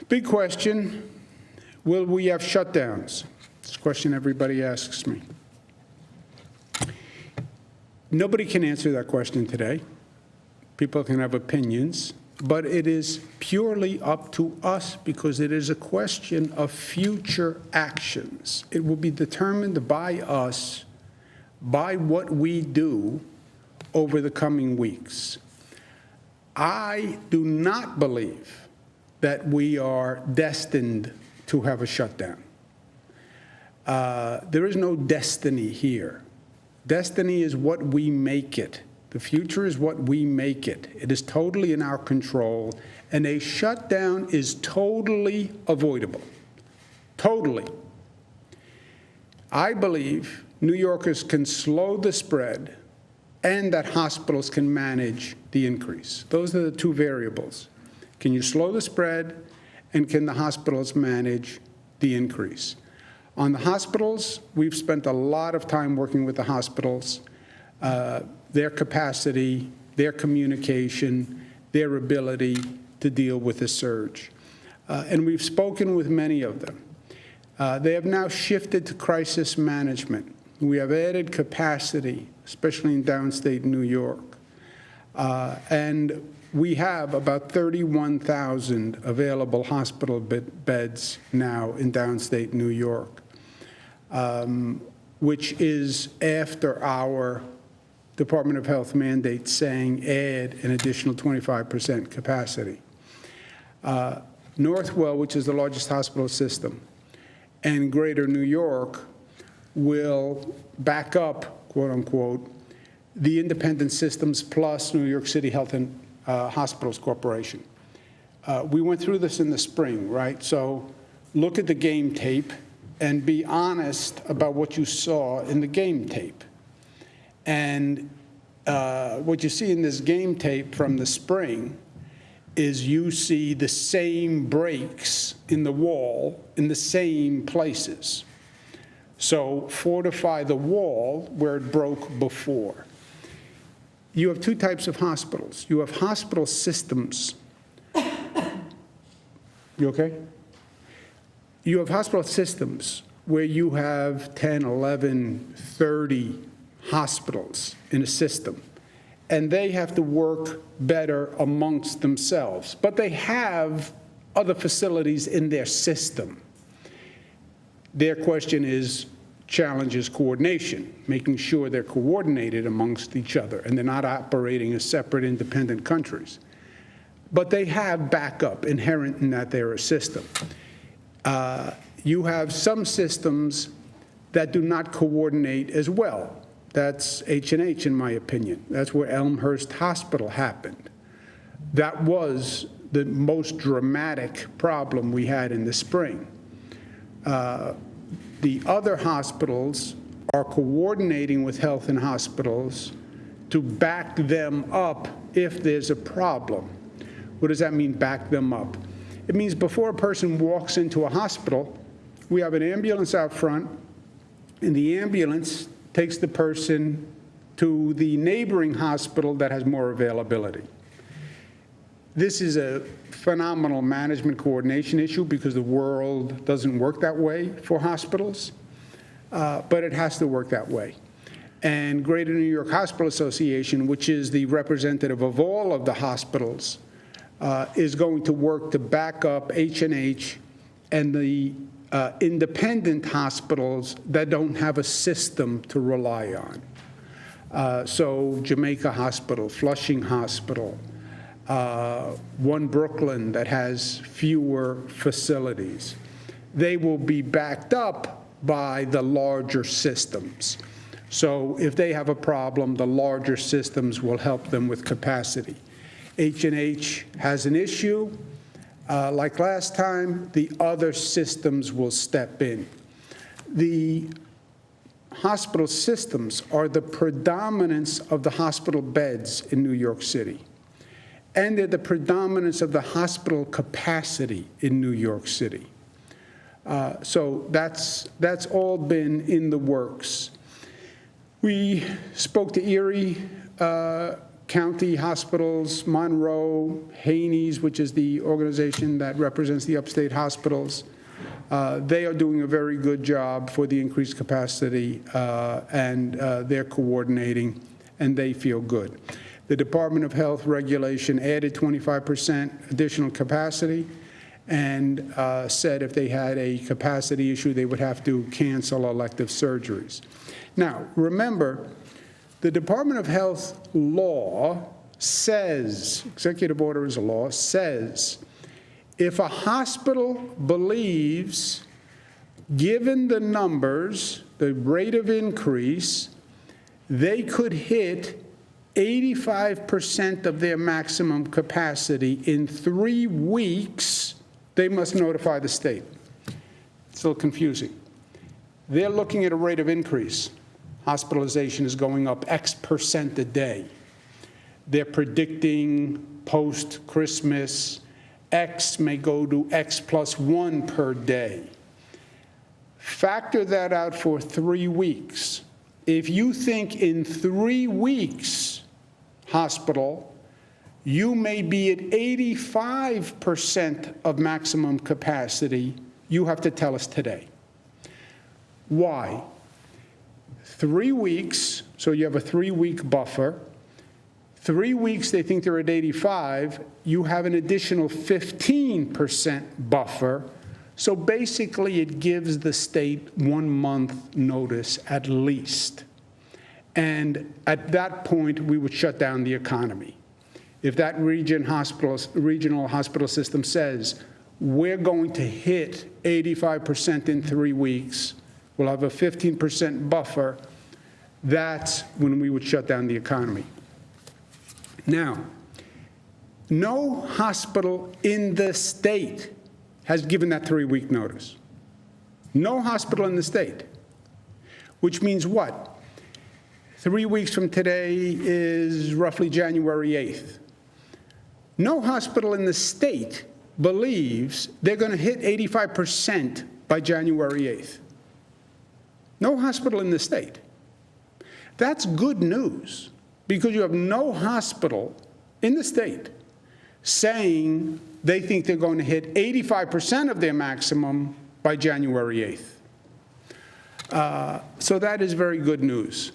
Big question, will we have shutdowns? It's a question everybody asks me. Nobody can answer that question today. People can have opinions, but it is purely up to us because it is a question of future actions. It will be determined by us, by what we do over the coming weeks. I do not believe that we are destined to have a shutdown. There is no destiny here. Destiny is what we make it. The future is what we make it. It is totally in our control, and a shutdown is totally avoidable. Totally. I believe New Yorkers can slow the spread and that hospitals can manage the increase. Those are the two variables. Can you slow the spread, and can the hospitals manage the increase? On the hospitals, we've spent a lot of time working with the hospitals, their capacity, their communication, their ability to deal with the surge. And we've spoken with many of them. They have now shifted to crisis management. We have added capacity, especially in downstate New York. And we have about 31,000 available hospital beds now in downstate New York, which is after our Department of Health mandate saying add an additional 25% capacity. Northwell, which is the largest hospital system, and Greater New York will back up, quote unquote, the independent systems plus New York City Health and Hospitals Corporation. We went through this in the spring, right? So look at the game tape and be honest about what you saw in the game tape. And what you see in this game tape from the spring is you see the same breaks in the wall in the same places. So fortify the wall where it broke before. You have two types of hospitals. You have hospital systems. You okay? You have hospital systems where you have 10, 11, 30 hospitals in a system, and they have to work better amongst themselves, but they have other facilities in their system. Their question is, challenges coordination, making sure they're coordinated amongst each other and they're not operating as separate independent countries. But they have backup inherent in that they're a system. You have some systems that do not coordinate as well. That's H&H, in my opinion. That's where Elmhurst Hospital happened. That was the most dramatic problem we had in the spring. The other hospitals are coordinating with health and hospitals to back them up if there's a problem. What does that mean, back them up? It means before a person walks into a hospital, we have an ambulance out front, and the ambulance takes the person to the neighboring hospital that has more availability. This is a phenomenal management coordination issue because the world doesn't work that way for hospitals, but it has to work that way. And Greater New York Hospital Association, which is the representative of all of the hospitals, is going to work to back up H&H and the independent hospitals that don't have a system to rely on. So Jamaica Hospital, Flushing Hospital, One Brooklyn that has fewer facilities. They will be backed up by the larger systems. So if they have a problem, the larger systems will help them with capacity. H&H has an issue. Like last time, the other systems will step in. The hospital systems are the predominance of the hospital beds in New York City. And they're the predominance of the hospital capacity in New York City. So that's all been in the works. We spoke to Erie county hospitals, Monroe, Haney's, which is the organization that represents the upstate hospitals, they are doing a very good job for the increased capacity, and they're coordinating, and they feel good. The Department of Health regulation added 25% additional capacity and said if they had a capacity issue, they would have to cancel elective surgeries. Now, remember, the Department of Health law says, executive order is a law, says if a hospital believes, given the numbers, the rate of increase, they could hit 85% of their maximum capacity in 3 weeks, they must notify the state. It's a little confusing. They're looking at a rate of increase. Hospitalization is going up X% a day. They're predicting post-Christmas, X may go to X+1 per day. Factor that out for 3 weeks. If you think in 3 weeks, hospital, you may be at 85% of maximum capacity, you have to tell us today. Why? 3 weeks, so you have a 3-week buffer. 3 weeks, they think they're at 85. You have an additional 15% buffer. So basically, it gives the state 1 month notice at least. And at that point, we would shut down the economy. If that regional hospital system says, we're going to hit 85% in 3 weeks, we'll have a 15% buffer, that's when we would shut down the economy. Now, no hospital in the state has given that 3-week notice. No hospital in the state. Which means what? 3 weeks from today is roughly January 8th. No hospital in the state believes they're going to hit 85% by January 8th. No hospital in the state. That's good news, because you have no hospital in the state saying they think they're going to hit 85% of their maximum by January 8th. So that is very good news.